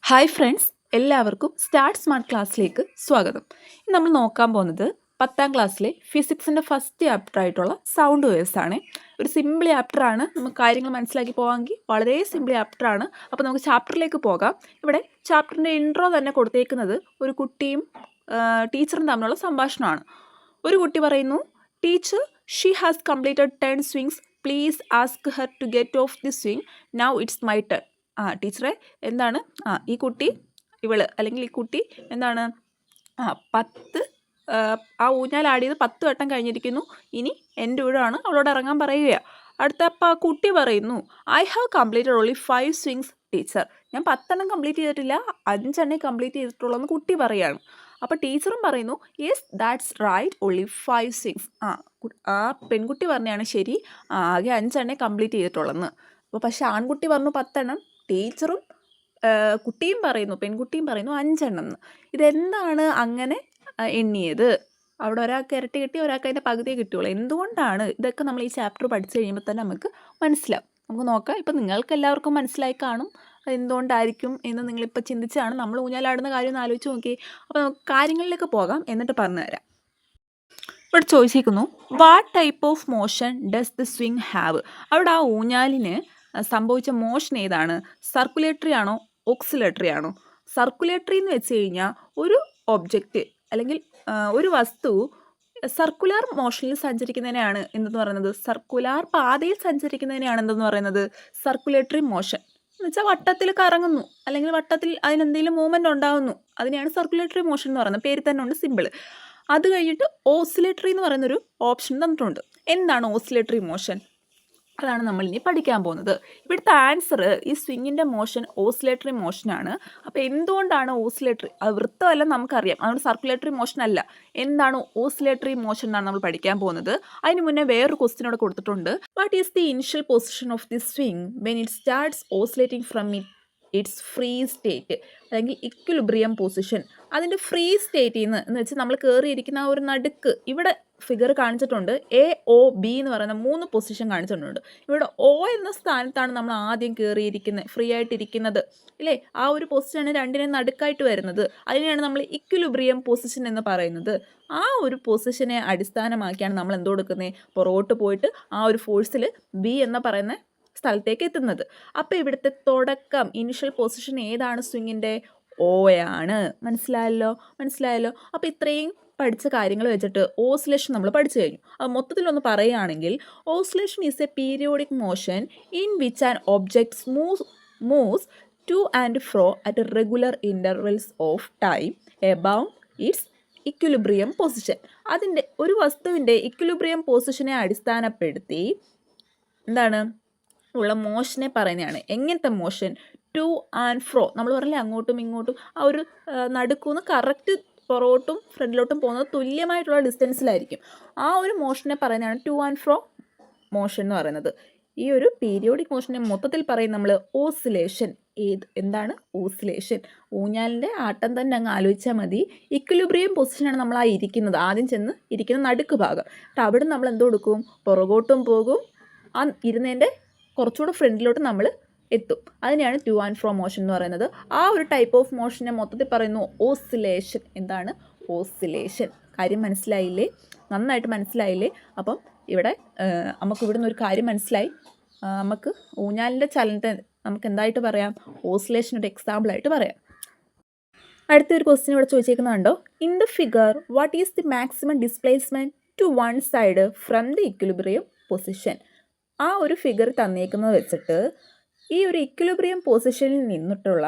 Hi friends, എല്ലാവർക്കും start smart ക്ലാസ്സിലേക്ക് സ്വാഗതം. ഇന്ന് നമ്മൾ നോക്കാൻ പോകുന്നത് 10ാം ക്ലാസ്സിലെ ഫിസിക്സിൻ്റെ ഫസ്റ്റ് ചാപ്റ്റർ ആയിട്ടുള്ള സൗണ്ട് വേവ്സ് ആണ്. ഒരു സിമ്പിൾ ചാപ്റ്ററാണ്. നമുക്ക് കാര്യങ്ങൾ മനസ്സിലാക്കി പോകാമെങ്കിൽ വളരെ സിമ്പിൾ ചാപ്റ്ററാണ്. അപ്പോൾ നമുക്ക് ചാപ്റ്ററിലേക്ക് പോകാം. ഇവിടെ ചാപ്റ്ററിൻ്റെ ഇൻട്രോ തന്നെ കൊടുത്തേക്കുന്നത് ഒരു കുട്ടിയും ടീച്ചറും തമ്മിലുള്ള സംഭാഷണമാണ്. ഒരു കുട്ടി പറയുന്നു, teacher, she has completed 10 swings. Please ask her to get off the swing. Now it's my turn. ടീച്ചറെ, എന്താണ് ഈ കുട്ടി അല്ലെങ്കിൽ ഈ കുട്ടി എന്താണ് 10 ഊഞ്ഞാലാടിയത് 10 വട്ടം കഴിഞ്ഞിരിക്കുന്നു. ഇനി എൻ്റെ ഊഴാണ്, അവളോട് ഇറങ്ങാൻ പറയുകയാണ്. അടുത്തപ്പോൾ ആ കുട്ടി പറയുന്നു, I have completed only 5 swings teacher. ഞാൻ 10 കംപ്ലീറ്റ് ചെയ്തിട്ടില്ല, 5 കംപ്ലീറ്റ് ചെയ്തിട്ടുള്ളൂ എന്ന് കുട്ടി പറയുകയാണ്. അപ്പോൾ ടീച്ചറും പറയുന്നു, yes that's right, only 5 swings. ആ പെൺകുട്ടി പറഞ്ഞാണ് ശരി, ആകെ 5 കംപ്ലീറ്റ് ചെയ്തിട്ടുള്ളതെന്ന്. അപ്പോൾ പക്ഷേ ആൺകുട്ടി പറഞ്ഞു 10. ടീച്ചറും പെൺകുട്ടിയും പറയുന്നു 5 എന്ന്. ഇതെന്താണ് അങ്ങനെ എണ്ണിയത്? അവിടെ ഒരാൾക്ക് ഇരട്ടി കിട്ടി, ഒരാൾക്ക് അതിൻ്റെ പകുതിയെ കിട്ടുള്ളൂ. എന്തുകൊണ്ടാണ്? ഇതൊക്കെ നമ്മൾ ഈ ചാപ്റ്റർ പഠിച്ചു കഴിയുമ്പോൾ തന്നെ നമുക്ക് മനസ്സിലാവും. നമുക്ക് നോക്കാം. ഇപ്പം നിങ്ങൾക്ക് എല്ലാവർക്കും മനസ്സിലായി കാണും എന്തുകൊണ്ടായിരിക്കും എന്ന്. നിങ്ങളിപ്പോൾ ചിന്തിച്ചാണ്. നമ്മൾ ഊഞ്ഞാലാടുന്ന കാര്യം ഒന്ന് ആലോചിച്ച് നോക്കി. അപ്പോൾ നമുക്ക് കാര്യങ്ങളിലേക്ക് പോകാം, എന്നിട്ട് പറഞ്ഞുതരാം. ഇവിടെ ചോദിച്ചിരിക്കുന്നു, what type of motion does the swing have? അവിടെ ആ ഊഞ്ഞാലിന് സംഭവിച്ച മോഷൻ ഏതാണ്? സർക്കുലേറ്ററി ആണോ, ഓക്സിലേറ്ററി ആണോ? സർക്കുലേറ്ററി എന്ന് വെച്ച് കഴിഞ്ഞാൽ ഒരു ഒബ്ജക്റ്റ് അല്ലെങ്കിൽ ഒരു വസ്തു സർക്കുലർ മോഷനിൽ സഞ്ചരിക്കുന്നതിനെയാണ് എന്തെന്ന് പറയുന്നത്? സർക്കുലർ പാതയിൽ സഞ്ചരിക്കുന്നതിനെയാണ് എന്തെന്ന് പറയുന്നത്? സർക്കുലേറ്ററി മോഷൻ എന്ന് വെച്ചാൽ വട്ടത്തിൽ കറങ്ങുന്നു, അല്ലെങ്കിൽ വട്ടത്തിൽ അതിനെന്തെങ്കിലും മൂവ്മെൻറ്റ് ഉണ്ടാകുന്നു. അതിനെയാണ് സർക്കുലേറ്ററി മോഷൻ എന്ന് പറയുന്നത്. പേര് തന്നെ ഉണ്ട്, സിമ്പിൾ. അത് കഴിഞ്ഞിട്ട് ഓസിലേറ്ററി എന്ന് പറയുന്നൊരു ഓപ്ഷൻ തന്നിട്ടുണ്ട്. എന്താണ് ഓസിലേറ്ററി മോഷൻ? അതാണ് നമ്മൾ ഇനി പഠിക്കാൻ പോകുന്നത്. ഇവിടുത്തെ ആൻസർ, ഈ സ്വിങ്ങിൻ്റെ മോഷൻ ഓസിലേറ്ററി മോഷനാണ്. അപ്പോൾ എന്തുകൊണ്ടാണ് ഓസിലേറ്ററി? അത് വൃത്തമല്ല, നമുക്കറിയാം. അതുകൊണ്ട് സർക്കുലേറ്ററി മോഷൻ അല്ല. എന്താണ് ഓസിലേറ്ററി മോഷൻ എന്നാണ് നമ്മൾ പഠിക്കാൻ പോകുന്നത്. അതിന് മുന്നേ വേറൊരു ക്വസ്റ്റ്യനോട് കൊടുത്തിട്ടുണ്ട്. What is the initial position of the swing when it starts oscillating from it's free state, അല്ലെങ്കിൽ ഇക്വിലിബ്രിയം പൊസിഷൻ. അതിൻ്റെ ഫ്രീ സ്റ്റേറ്റിൽ നിന്ന് എന്ന് വെച്ചാൽ നമ്മൾ കയറിയിരിക്കുന്ന ആ ഒരു നടുക്ക്, ഇവിടെ ഫിഗർ കാണിച്ചിട്ടുണ്ട്. എ, ഒ, ബി എന്ന് പറയുന്ന 3 പൊസിഷൻ കാണിച്ചിട്ടുണ്ട്. ഇവിടെ ഒ എന്ന സ്ഥാനത്താണ് നമ്മൾ ആദ്യം കയറിയിരിക്കുന്നത്, ഫ്രീ ആയിട്ടിരിക്കുന്നത് ഇല്ലേ? ആ ഒരു പൊസിഷനാണ് രണ്ടിനെ നടുക്കായിട്ട് വരുന്നത്. അതിനെയാണ് നമ്മൾ ഇക്വിലിബ്രിയം പൊസിഷൻ എന്ന് പറയുന്നത്. ആ ഒരു പൊസിഷനെ അടിസ്ഥാനമാക്കിയാണ് നമ്മൾ എന്ത് കൊടുക്കുന്നത്? പുറകോട്ട് പോയിട്ട് ആ ഒരു ഫോഴ്സിൽ ബി എന്ന് പറയുന്ന സ്ഥലത്തേക്ക് എത്തുന്നത്. അപ്പോൾ ഇവിടുത്തെ തുടക്കം, ഇനിഷ്യൽ പൊസിഷൻ ഏതാണ് സ്വിങ്ങിൻ്റെ? ഓ ആണ്. മനസ്സിലായല്ലോ? അപ്പോൾ ഇത്രയും പഠിച്ച കാര്യങ്ങൾ വെച്ചിട്ട് ഓസിലേഷൻ നമ്മൾ പഠിച്ചു കഴിഞ്ഞു. അത് മൊത്തത്തിലൊന്ന് പറയുകയാണെങ്കിൽ, oscillation is a periodic motion in which an objects moves to and fro at regular intervals of time about its equilibrium position. അതിൻ്റെ ഒരു വസ്തുവിൻ്റെ ഇക്വിലിബ്രിയം പൊസിഷനെ അടിസ്ഥാനപ്പെടുത്തി എന്താണ് ഉള്ള മോഷനെ പറയുന്നതാണ്. എങ്ങനത്തെ മോഷൻ? To and ഫ്രോ. നമ്മൾ പറഞ്ഞില്ലേ, അങ്ങോട്ടും ഇങ്ങോട്ടും ആ ഒരു നടുക്കൂന്ന് കറക്റ്റ് പുറകോട്ടും ഫ്രണ്ടിലോട്ടും പോകുന്നത് തുല്യമായിട്ടുള്ള ഡിസ്റ്റൻസിലായിരിക്കും. ആ ഒരു മോഷനെ പറയുന്നതാണ് ടു ആൻഡ് ഫ്രോ മോഷൻ എന്ന് പറയുന്നത്. ഈ ഒരു പീരിയോഡിക് മോഷനെ മൊത്തത്തിൽ പറയും നമ്മൾ ഓസിലേഷൻ. എന്താണ് ഓസിലേഷൻ? ഊഞ്ഞാലിൻ്റെ ആട്ടം തന്നെ അങ്ങ് ആലോചിച്ചാൽ മതി. ഇക്വിലിബ്രിയം പൊസിഷനാണ് നമ്മൾ ആ ഇരിക്കുന്നത്, ആദ്യം ചെന്ന് ഇരിക്കുന്ന നടുക്ക് ഭാഗം. അവിടെ നമ്മൾ എന്ത് കൊടുക്കും? പുറകോട്ടും പോകും, ആ ഇരുന്നതിൻ്റെ കുറച്ചുകൂടെ ഫ്രണ്ടിലോട്ട് നമ്മൾ എത്തും. അതിനെയാണ് ടു ആൻഡ് ഫ്രോ മോഷൻ എന്ന് പറയുന്നത്. ആ ഒരു ടൈപ്പ് ഓഫ് മോഷനെ മൊത്തത്തിൽ പറയുന്നു ഓസിലേഷൻ. എന്താണ് ഓസിലേഷൻ? കാര്യം മനസ്സിലായില്ലേ? നന്നായിട്ട് മനസ്സിലായില്ലേ? അപ്പം ഇവിടെ നമുക്ക് ഇവിടുന്ന് ഒരു കാര്യം മനസ്സിലായി. നമുക്ക് ഊഞ്ഞാലിൻ്റെ ചലനത്തെ നമുക്ക് എന്തായിട്ട് പറയാം? ഓസിലേഷനൊരു എക്സാമ്പിളായിട്ട് പറയാം. അടുത്തൊരു ക്വസ്റ്റ്യൻ ഇവിടെ ചോദിച്ചേക്കുന്നുണ്ടോ? In the figure what is the maximum displacement to one side from the equilibrium position? ആ ഒരു ഫിഗർ തന്നേക്കുന്നത് വെച്ചിട്ട് ഈ ഒരു ഇക്വിലിബ്രിയം പൊസിഷനിൽ നിന്നിട്ടുള്ള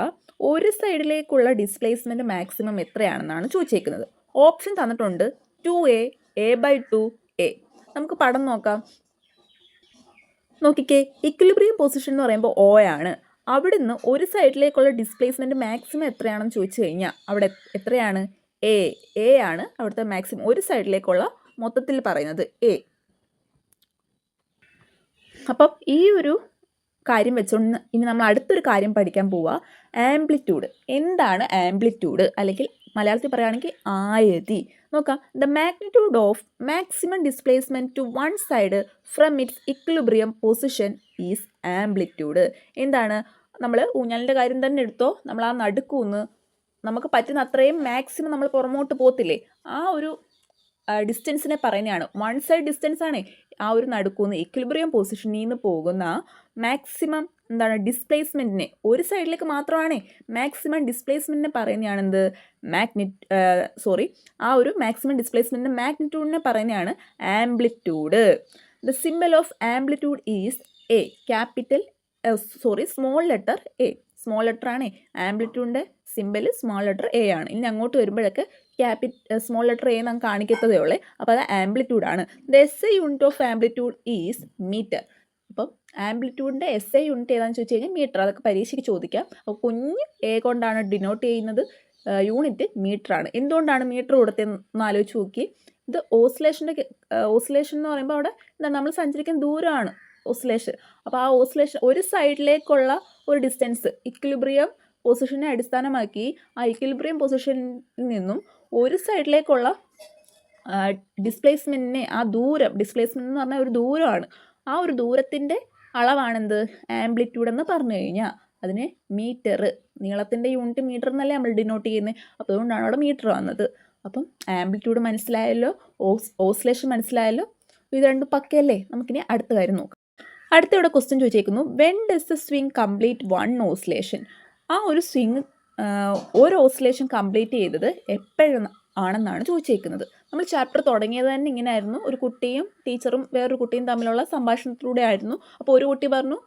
ഒരു സൈഡിലേക്കുള്ള ഡിസ്പ്ലേസ്മെൻറ്റ് മാക്സിമം എത്രയാണെന്നാണ് ചോദിച്ചേക്കുന്നത്. ഓപ്ഷൻ തന്നിട്ടുണ്ട് 2a, a/2a. നമുക്ക് പടം നോക്കാം. നോക്കിക്കേ, ഇക്വിലിബ്രിയം പൊസിഷൻ എന്ന് പറയുമ്പോൾ O ആണ്. അവിടുന്ന് ഒരു സൈഡിലേക്കുള്ള ഡിസ്പ്ലേസ്മെൻറ്റ് മാക്സിമം എത്രയാണെന്ന് ചോദിച്ചു കഴിഞ്ഞാൽ അവിടെ എത്രയാണ്? a ആണ് അവിടുത്തെ മാക്സിമം, ഒരു സൈഡിലേക്കുള്ള മൊത്തത്തിൽ പറയുന്നത് a. അപ്പം ഈ ഒരു കാര്യം വെച്ചുകൊണ്ട് ഇനി നമ്മൾ അടുത്തൊരു കാര്യം പഠിക്കാൻ പോവുക, ആംപ്ലിറ്റ്യൂഡ്. എന്താണ് ആംപ്ലിറ്റ്യൂഡ്? അല്ലെങ്കിൽ മലയാളത്തിൽ പറയുകയാണെങ്കിൽ ആയതി. നോക്കാം. The magnitude of maximum displacement to one side from its equilibrium position is amplitude. എന്താണ്? നമ്മൾ ഊഞ്ഞാലിൻ്റെ കാര്യം തന്നെ എടുത്തോ, നമ്മൾ ആ നടുക്കൂന്ന് നമുക്ക് പറ്റുന്ന അത്രയും മാക്സിമം നമ്മൾ പുറമോട്ട് പോകത്തില്ലേ, ആ ഒരു ഡിസ്റ്റൻസിനെ പറയുന്നതാണ്. വൺ സൈഡ് ഡിസ്റ്റൻസ് ആണ് ആ ഒരു നടുക്കൂന്ന് ഇക്വിലിബ്രിയം പൊസിഷനിൽ നിന്ന് പോകുന്ന മാക്സിമം എന്താണ് ഡിസ്പ്ലേസ്മെൻറ്റിനെ, ഒരു സൈഡിലേക്ക് മാത്രമാണ് മാക്സിമം ഡിസ്പ്ലേസ്മെൻറ്റിനെ പറയുന്നതാണ് ആ ഒരു മാക്സിമം ഡിസ്പ്ലേസ്മെൻറ്റിൻ്റെ മാഗ്നിറ്റ്യൂഡിനെ പറയുന്നതാണ് amplitude. The symbol of amplitude is A, capital small letter A. Small letter ആണ് ആംപ്ലിറ്റ്യൂഡിൻ്റെ സിംബൽ, സ്മോൾ ലെറ്റർ എ ആണ്. ഇനി അങ്ങോട്ട് വരുമ്പോഴൊക്കെ സ്മോൾ ലെറ്റർ എ നമുക്ക് കാണിക്കത്തതേ ഉള്ളേ. അപ്പോൾ അത് ആംപ്ലിറ്റ്യൂഡാണ്. The SI unit of amplitude is metre. അപ്പം ആംപ്ലിറ്റ്യൂഡിൻ്റെ SI യൂണിറ്റ് ഏതാണെന്ന് ചോദിച്ചു കഴിഞ്ഞാൽ മീറ്റർ. അതൊക്കെ പരീക്ഷയ്ക്ക് ചോദിക്കാം. അപ്പോൾ കുഞ്ഞ് എ കൊണ്ടാണ് ഡിനോട്ട് ചെയ്യുന്നത്, യൂണിറ്റ് മീറ്റർ ആണ്. എന്തുകൊണ്ടാണ് മീറ്റർ കൊടുത്തതെന്ന് ആലോചിച്ച് നോക്കി. ഇത് ഓസിലേഷൻ എന്ന് പറയുമ്പോൾ അവിടെ എന്താണ് നമ്മൾ സഞ്ചരിക്കുന്ന ദൂരമാണ് ഓസിലേഷൻ. അപ്പോൾ ആ ഓസിലേഷൻ ഒരു സൈഡിലേക്കുള്ള ഒരു ഡിസ്റ്റൻസ് ഇക്വിലിബ്രിയം പൊസിഷനെ അടിസ്ഥാനമാക്കി ആ ഇക്വിലിബ്രിയം പൊസിഷനിൽ നിന്നും ഒരു സൈഡിലേക്കുള്ള ഡിസ്പ്ലേസ്മെൻറ്റിനെ, ആ ദൂരം, ഡിസ്പ്ലേസ്മെൻറ്റ് എന്ന് പറഞ്ഞാൽ ഒരു ദൂരമാണ്, ആ ഒരു ദൂരത്തിൻ്റെ അളവാണെന്ത് ആംപ്ലിറ്റ്യൂഡ് എന്ന് പറഞ്ഞു കഴിഞ്ഞാൽ അതിന് മീറ്റർ. നീളത്തിൻ്റെ യൂണിറ്റ് മീറ്റർ എന്നല്ലേ നമ്മൾ ഡിനോട്ട് ചെയ്യുന്നത്. അപ്പോൾ അതുകൊണ്ടാണ് അവിടെ മീറ്റർ വന്നത്. അപ്പം ആംപ്ലിറ്റ്യൂഡ് മനസ്സിലായല്ലോ, ഓസിലേഷൻ മനസ്സിലായല്ലോ. ഇത് രണ്ടും പക്കയല്ലേ. നമുക്കിനി അടുത്ത കാര്യം നോക്കാം. അടുത്ത ഇവിടെ ക്വസ്റ്റ്യൻ ചോദിച്ചേക്കുന്നു, when does the swing complete one oscillation. ആ ഒരു സ്വിങ് ഒരു ഓസിലേഷൻ കംപ്ലീറ്റ് ചെയ്തത് എപ്പോഴാണെന്നാണ് ചോദിച്ചേക്കുന്നത്. നമ്മൾ ചാപ്റ്റർ തുടങ്ങിയത് തന്നെ ഇങ്ങനെയായിരുന്നു. ഒരു കുട്ടിയും ടീച്ചറും വേറൊരു കുട്ടിയും തമ്മിലുള്ള സംഭാഷണത്തിലൂടെ ആയിരുന്നു. അപ്പോൾ ഒരു കുട്ടി പറഞ്ഞു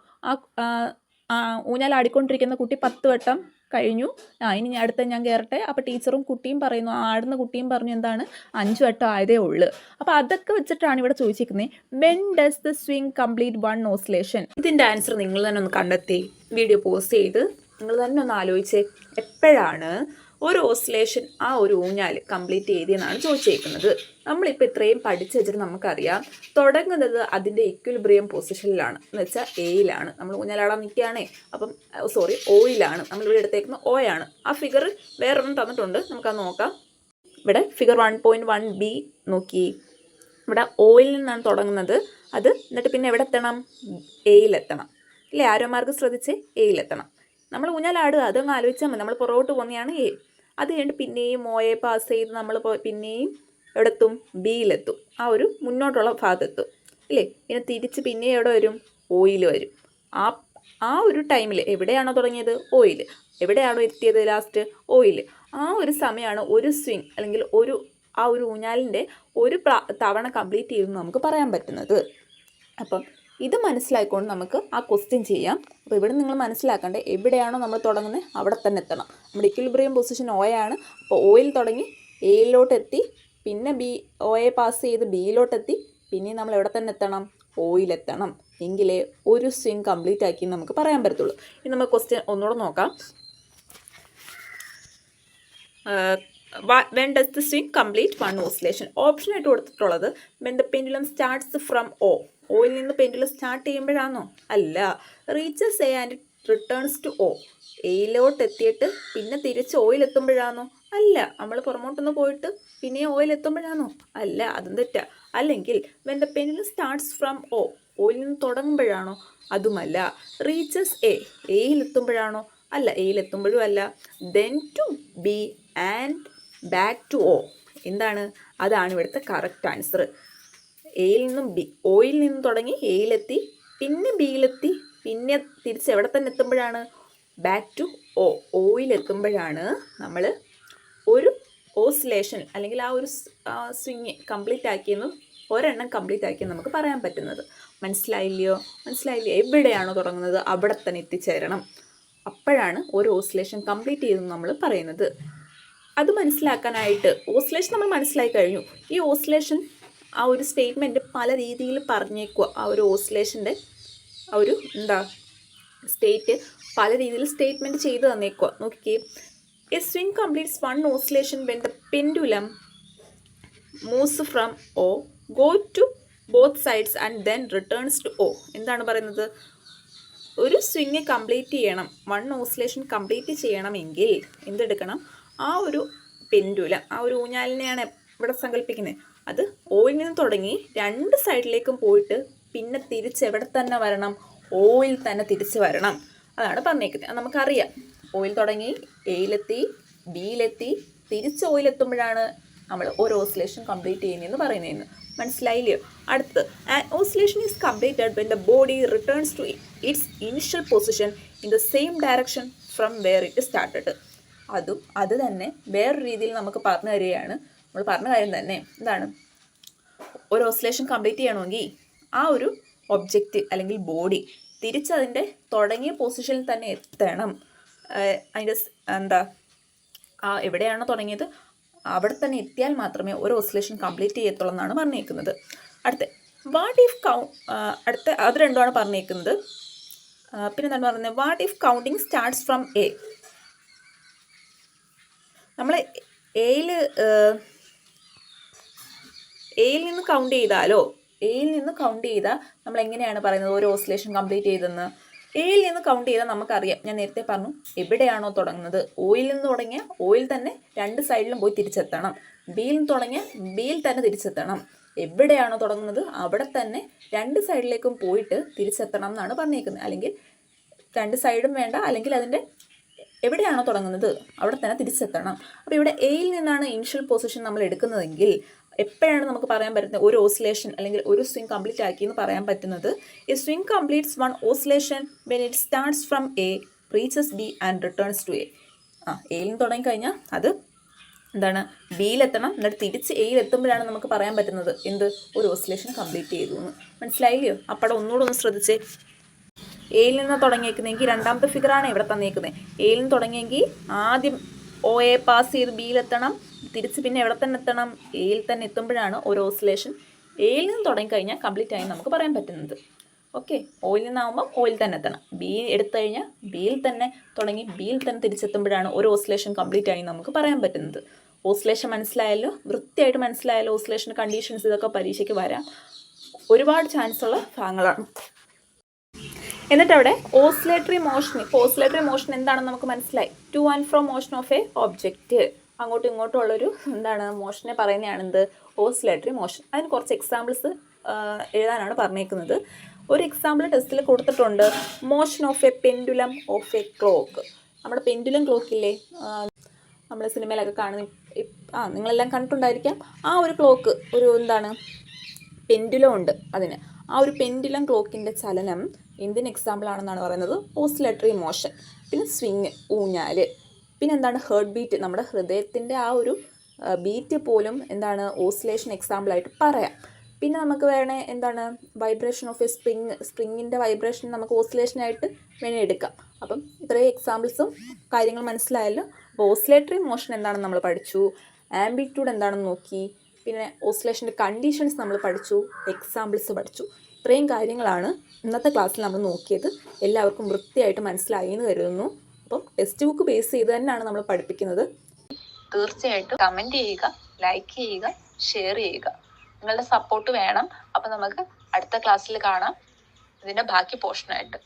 ഊഞ്ഞാൽ ആടിക്കൊണ്ടിരിക്കുന്ന കുട്ടി 10 വട്ടം കഴിഞ്ഞു, ഇനി അടുത്ത ഞാൻ കയറട്ടെ. അപ്പോൾ ടീച്ചറും കുട്ടിയും പറയുന്നു, ആടുന്ന കുട്ടിയും പറഞ്ഞു എന്താണ് 5 വട്ടം ആയതേ ഉള്ളൂ. അപ്പോൾ അതൊക്കെ വെച്ചിട്ടാണ് ഇവിടെ ചോദിച്ചിരിക്കുന്നത്, when does the swing complete one oscillation. ഇതിൻ്റെ ആൻസർ നിങ്ങൾ തന്നെ ഒന്ന് കണ്ടെത്തി വീഡിയോ പോസ്റ്റ് ചെയ്ത് നിങ്ങൾ തന്നെ ഒന്ന് ആലോചിച്ച് എപ്പോഴാണ് ഒരു ഓസിലേഷൻ ആ ഒരു ഊഞ്ഞാൽ കംപ്ലീറ്റ് ചെയ്തതെന്നാണ് ചോദിച്ചേക്കുന്നത്. നമ്മളിപ്പോൾ ഇത്രയും പഠിച്ചു വെച്ചിട്ട് നമുക്കറിയാം തുടങ്ങുന്നത് അതിൻ്റെ ഇക്വിലിബ്രിയം പൊസിഷനിലാണ്, എന്ന് വെച്ചാൽ എയിലാണ്. നമ്മൾ ഊഞ്ഞാലാടാൻ നിൽക്കുകയാണേ, അപ്പം ഓയിലാണ്. നമ്മളിവിടെ എടുത്തേക്കുന്നത് O ആണ്. ആ ഫിഗർ വേറൊന്നും തന്നിട്ടുണ്ട്, നമുക്കത് നോക്കാം. ഇവിടെ ഫിഗർ 1.1b നോക്കി, ഇവിടെ ഓയിൽ നിന്നാണ് തുടങ്ങുന്നത്. അത് എന്നിട്ട് പിന്നെ എവിടെ എത്തണം, എയിലെത്തണം അല്ലേ. ആരോ മാർക്ക് ശ്രദ്ധിച്ച് എയിലെത്തണം. നമ്മൾ ഊഞ്ഞാലാടുക, അതങ്ങ് ആലോചിച്ചാൽ മതി. നമ്മൾ പുറകോട്ട് പോകുന്നതാണ് എ. അത് കഴിഞ്ഞിട്ട് പിന്നെയും ഓയെ പാസ് ചെയ്ത് നമ്മൾ പിന്നെയും എവിടെത്തും, ബിയിലെത്തും. ആ ഒരു മുന്നോട്ടുള്ള ഭാഗത്തെത്തും അല്ലേ. പിന്നെ തിരിച്ച് പിന്നെ എവിടെ വരും, ഓയിൽ വരും. ആ ഒരു ടൈമിൽ എവിടെയാണോ തുടങ്ങിയത് ഓയിൽ, എവിടെയാണോ എത്തിയത് ലാസ്റ്റ് ഓയിൽ, ആ ഒരു സമയമാണ് ഒരു സ്വിങ് അല്ലെങ്കിൽ ആ ഒരു ഊഞ്ഞാലിൻ്റെ ഒരു തവണ കംപ്ലീറ്റ് ചെയ്തെന്ന് നമുക്ക് പറയാൻ പറ്റുന്നത്. അപ്പം ഇത് മനസ്സിലാക്കിക്കൊണ്ട് നമുക്ക് ആ ക്വസ്റ്റ്യൻ ചെയ്യാം. അപ്പോൾ ഇവിടെ നിങ്ങൾ മനസ്സിലാക്കേണ്ടത് എവിടെയാണോ നമ്മൾ തുടങ്ങുന്നത് അവിടെ തന്നെ എത്തണം. നമ്മുടെ ഇക്വിലിബ്രിയം പൊസിഷൻ ഓയാണ്. അപ്പോൾ ഓയിൽ തുടങ്ങി എയിലോട്ടെത്തി, പിന്നെ ഓയെ പാസ് ചെയ്ത് ബിയിലോട്ടെത്തി, പിന്നെ നമ്മൾ എവിടെ തന്നെ എത്തണം, ഓയിലെത്തണം. എങ്കിലേ ഒരു സ്വിങ് കംപ്ലീറ്റ് ആക്കി നമുക്ക് പറയാൻ പറ്റത്തുള്ളൂ. ഇനി നമുക്ക് ക്വസ്റ്റ്യൻ ഒന്നുകൂടെ നോക്കാം. when does the swing complete one oscillation. Option ആയിട്ട് കൊടുത്തിട്ടുള്ളത് when the pendulum starts from O. ഓയിൽ നിന്ന് പെൻഡുലം സ്റ്റാർട്ട് ചെയ്യുമ്പോഴാണോ? അല്ല. Reaches A and returns to O. എയിലോട്ട് എത്തിയിട്ട് പിന്നെ തിരിച്ച് ഓയിൽ എത്തുമ്പോഴാണോ? അല്ല. നമ്മൾ പുറമോട്ടൊന്ന് പോയിട്ട് പിന്നെ ഓയിൽ എത്തുമ്പോഴാണോ? അല്ല, അതും തെറ്റാ. അല്ലെങ്കിൽ when the pendulum starts from O. ഓയിൽ നിന്ന് തുടങ്ങുമ്പോഴാണോ? അതുമല്ല. Reaches A. എയിലെത്തുമ്പോഴാണോ? അല്ല, എയിലെത്തുമ്പോഴും അല്ല. then to B and back to O. എന്താണ്? അതാണ് ഇവിടുത്തെ കറക്റ്റ് ആൻസർ. എയിൽ നിന്നും ഓയിൽ നിന്നും തുടങ്ങി എയിലെത്തി, പിന്നെ ബിയിലെത്തി, പിന്നെ തിരിച്ച് എവിടെ തന്നെ എത്തുമ്പോഴാണ്, ബാക്ക് ടു O. ഓയിലെത്തുമ്പോഴാണ് നമ്മൾ ഒരു ഓസിലേഷൻ അല്ലെങ്കിൽ ആ ഒരു സ്വിങ് കംപ്ലീറ്റ് ആക്കിയെന്ന്, ഒരെണ്ണം കംപ്ലീറ്റ് ആക്കിയെന്ന് നമുക്ക് പറയാൻ പറ്റുന്നത്. മനസ്സിലായില്ലയോ? എവിടെയാണോ തുടങ്ങുന്നത് അവിടെ തന്നെ എത്തിച്ചേരണം. അപ്പോഴാണ് ഒരു ഓസിലേഷൻ കംപ്ലീറ്റ് ചെയ്തെന്ന് നമ്മൾ പറയുന്നത്. അത് മനസ്സിലാക്കാനായിട്ട് ഓസിലേഷൻ നമ്മൾ മനസ്സിലാക്കി കഴിഞ്ഞു. ഈ ഓസിലേഷൻ ആ ഒരു സ്റ്റേറ്റ്മെൻറ്റ് പല രീതിയിൽ പറഞ്ഞേക്കുക. ആ ഒരു ഓസിലേഷൻ്റെ ആ ഒരു സ്റ്റേറ്റ് പല രീതിയിൽ സ്റ്റേറ്റ്മെൻറ്റ് ചെയ്ത് തന്നേക്കുക. നോക്കിക്കേ, a swing completes one oscillation when the pendulum moves from O, go to both sides and then returns to O. എന്താണ് പറയുന്നത്? ഒരു സ്വിങ് കംപ്ലീറ്റ് ചെയ്യണം, വൺ ഓസിലേഷൻ കംപ്ലീറ്റ് ചെയ്യണമെങ്കിൽ എന്തെടുക്കണം? ആ ഒരു പെൻഡുലം, ആ ഒരു ഊഞ്ഞാലിനെയാണ് ഇവിടെ സങ്കല്പിക്കുന്നത്. അത് ഓയിൽ നിന്ന് തുടങ്ങി 2 സൈഡിലേക്കും പോയിട്ട് പിന്നെ തിരിച്ച് എവിടെ തന്നെ വരണം, ഓയിൽ തന്നെ തിരിച്ച് വരണം. അതാണ് പറഞ്ഞേക്കുന്നത്. അത് നമുക്കറിയാം. ഓയിൽ തുടങ്ങി എയിലെത്തി, ബിയിലെത്തി, തിരിച്ച് ഓയിലെത്തുമ്പോഴാണ് നമ്മൾ ഒരു ഓസിലേഷൻ കംപ്ലീറ്റ് ചെയ്യുന്നതെന്ന് പറയുന്നതെന്ന്. മനസ്സിലായില്ലയോ? അടുത്ത്, an oscillation is completed when the body returns to its initial position in the same direction from where it started. അത് തന്നെ വേറൊരു രീതിയിൽ നമുക്ക് പറഞ്ഞു തരികയാണ്. നമ്മൾ പറഞ്ഞ കാര്യം തന്നെ എന്താണ്, ഒരു ഓസിലേഷൻ കംപ്ലീറ്റ് ചെയ്യണമെങ്കിൽ ആ ഒരു ഒബ്ജക്റ്റ് അല്ലെങ്കിൽ ബോഡി തിരിച്ചതിൻ്റെ തുടങ്ങിയ പൊസിഷനിൽ തന്നെ എത്തണം. അതിൻ്റെ എവിടെയാണോ തുടങ്ങിയത് അവിടെ തന്നെ എത്തിയാൽ മാത്രമേ ഒരു ഓസിലേഷൻ കംപ്ലീറ്റ് ചെയ്യത്തുള്ളൂ എന്നാണ് പറഞ്ഞേക്കുന്നത്. അടുത്ത അത് രണ്ടുമാണ് പറഞ്ഞേക്കുന്നത്. പിന്നെ എന്താണ് പറയുന്നത്, what if counting starts from A. നമ്മൾ എയിൽ നിന്ന് കൗണ്ട് ചെയ്താലോ, എയിൽ നിന്ന് കൗണ്ട് ചെയ്താൽ നമ്മൾ എങ്ങനെയാണ് പറയുന്നത് ഒരു ഓസിലേഷൻ കംപ്ലീറ്റ് ചെയ്തെന്ന്? എയിൽ നിന്ന് കൗണ്ട് ചെയ്താൽ നമുക്കറിയാം, ഞാൻ നേരത്തെ പറഞ്ഞു, എവിടെയാണോ തുടങ്ങുന്നത്, ഓയിൽ നിന്ന് തുടങ്ങിയ ഓയിൽ തന്നെ രണ്ട് സൈഡിലും പോയി തിരിച്ചെത്തണം. ബിയിൽ നിന്ന് തുടങ്ങിയ ബിയിൽ തന്നെ തിരിച്ചെത്തണം. എവിടെയാണോ തുടങ്ങുന്നത് അവിടെ തന്നെ രണ്ട് സൈഡിലേക്കും പോയിട്ട് തിരിച്ചെത്തണം എന്നാണ് പറഞ്ഞേക്കുന്നത്. അല്ലെങ്കിൽ രണ്ട് സൈഡും വേണ്ട, അല്ലെങ്കിൽ അതിൻ്റെ എവിടെയാണോ തുടങ്ങുന്നത് അവിടെ തന്നെ തിരിച്ചെത്തണം. അപ്പോൾ ഇവിടെ എയിൽ നിന്നാണ് ഇനിഷ്യൽ പൊസിഷൻ നമ്മൾ എടുക്കുന്നതെങ്കിൽ എപ്പോഴാണ് നമുക്ക് പറയാൻ പറ്റുന്നത് ഒരു ഓസിലേഷൻ അല്ലെങ്കിൽ ഒരു സ്വിങ് കംപ്ലീറ്റ് ആക്കി എന്ന് പറയാൻ പറ്റുന്നത്? A swing completes one oscillation when it starts from A, reaches B and returns to A. എയിൽ നിന്ന് തുടങ്ങിക്കഴിഞ്ഞാൽ അത് എന്താണ്, ബിയിലെത്തണം, എന്നിട്ട് തിരിച്ച് എയിലെത്തുമ്പോഴാണ് നമുക്ക് പറയാൻ പറ്റുന്നത് എന്ത്, ഒരു ഓസിലേഷൻ കംപ്ലീറ്റ് ചെയ്തു എന്ന്. മനസ്സിലായില്ലയോ? അപ്പോൾ ഒന്നുകൂടെ ഒന്ന് ശ്രദ്ധിച്ചേ. എയിൽ നിന്ന് തുടങ്ങിയേക്കുന്നതെങ്കിൽ രണ്ടാമത്തെ ഫിഗറാണ് ഇവിടെ തന്നേക്കുന്നത്. എയിൽ നിന്ന് തുടങ്ങിയെങ്കിൽ ആദ്യം ഒ എ പാസ് ചെയ്ത് ബിയിലെത്തണം, തിരിച്ച് പിന്നെ എവിടെ തന്നെ എത്തണം, എയിൽ തന്നെ എത്തുമ്പോഴാണ് ഒരു ഓസിലേഷൻ എയിൽ നിന്ന് തുടങ്ങിക്കഴിഞ്ഞാൽ കംപ്ലീറ്റ് ആയി നമുക്ക് പറയാൻ പറ്റുന്നത്. ഓക്കെ, ഓയിൽ നിന്നാകുമ്പോൾ ഓയിൽ തന്നെ എത്തണം. ബി എടുത്തു കഴിഞ്ഞാൽ ബിയിൽ തന്നെ തുടങ്ങി ബിയിൽ തന്നെ തിരിച്ചെത്തുമ്പോഴാണ് ഒരു ഓസിലേഷൻ കംപ്ലീറ്റ് ആയി നമുക്ക് പറയാൻ പറ്റുന്നത്. ഓസിലേഷൻ മനസ്സിലായല്ലോ, വൃത്തിയായിട്ട് മനസ്സിലായല്ലോ. ഓസിലേഷൻ കണ്ടീഷൻസ് ഇതൊക്കെ പരീക്ഷയ്ക്ക് വരാം, ഒരുപാട് ചാൻസ് ഉള്ള ഭാഗങ്ങളാണ്. എന്നിട്ട് അവിടെ ഓസിലേറ്ററി മോഷൻ. ഇപ്പോൾ ഓസിലേറ്ററി മോഷൻ എന്താണെന്ന് നമുക്ക് മനസ്സിലായി. To and ഫ്രോ motion of A object, അങ്ങോട്ടും ഇങ്ങോട്ടും ഉള്ളൊരു എന്താണ് മോഷനെ പറയുന്നതാണ് എന്ത്, ഓസിലേറ്ററി മോഷൻ. അതിന് കുറച്ച് എക്സാമ്പിൾസ് എഴുതാനാണ് പറഞ്ഞേക്കുന്നത്. ഒരു എക്സാമ്പിൾ ടെസ്റ്റിൽ കൊടുത്തിട്ടുണ്ട്, motion of A pendulum of A clock. നമ്മുടെ പെൻഡുലം ക്ലോക്കില്ലേ, നമ്മൾ സിനിമയിലൊക്കെ കാണുന്ന, നിങ്ങളെല്ലാം കണ്ടിട്ടുണ്ടായിരിക്കാം. ആ ഒരു ക്ലോക്ക്, ഒരു എന്താണ് പെൻഡുലം ഉണ്ട് അതിന്. ആ ഒരു പെൻഡുലം ക്ലോക്കിൻ്റെ ചലനം എന്തിന് എക്സാമ്പിൾ ആണെന്നാണ് പറയുന്നത്, ഓസിലേറ്ററി മോഷൻ. പിന്നെ സ്വിങ്, ഊഞ്ഞാല്. പിന്നെ എന്താണ്, ഹേർട്ട് ബീറ്റ്, നമ്മുടെ ഹൃദയത്തിൻ്റെ ആ ഒരു ബീറ്റ് പോലും എന്താണ് ഓസിലേഷൻ എക്സാമ്പിളായിട്ട് പറയാം. പിന്നെ നമുക്ക് വേണേ എന്താണ്, വൈബ്രേഷൻ ഓഫ് എ സ്പ്രിങ്ങിൻ്റെ വൈബ്രേഷൻ നമുക്ക് ഓസിലേഷനായിട്ട് വേണേൽ എടുക്കാം. അപ്പം ഇത്രയും എക്സാമ്പിൾസും കാര്യങ്ങൾ മനസ്സിലായല്ലോ. അപ്പോൾ ഓസിലേറ്ററി മോഷൻ എന്താണെന്ന് നമ്മൾ പഠിച്ചു, ആംപ്ലിറ്റ്യൂഡ് എന്താണെന്ന് നോക്കി, പിന്നെ ഓസിലേഷൻ്റെ കണ്ടീഷൻസ് നമ്മൾ പഠിച്ചു, എക്സാമ്പിൾസ് പഠിച്ചു. ഇത്രയും കാര്യങ്ങളാണ് ഇന്നത്തെ ക്ലാസ്സിൽ നമ്മൾ നോക്കിയത്. എല്ലാവർക്കും വൃത്തിയായിട്ട് മനസ്സിലായി എന്ന് കരുതുന്നു. അപ്പം ടെക്സ്റ്റ് ബുക്ക് ബേസ് ചെയ്ത് തന്നെയാണ് നമ്മൾ പഠിപ്പിക്കുന്നത്. തീർച്ചയായിട്ടും കമൻറ്റ് ചെയ്യുക, ലൈക്ക് ചെയ്യുക, ഷെയർ ചെയ്യുക. നിങ്ങളുടെ സപ്പോർട്ട് വേണം. അപ്പം നമുക്ക് അടുത്ത ക്ലാസ്സിൽ കാണാം ഇതിൻ്റെ ബാക്കി പോർഷനായിട്ട്.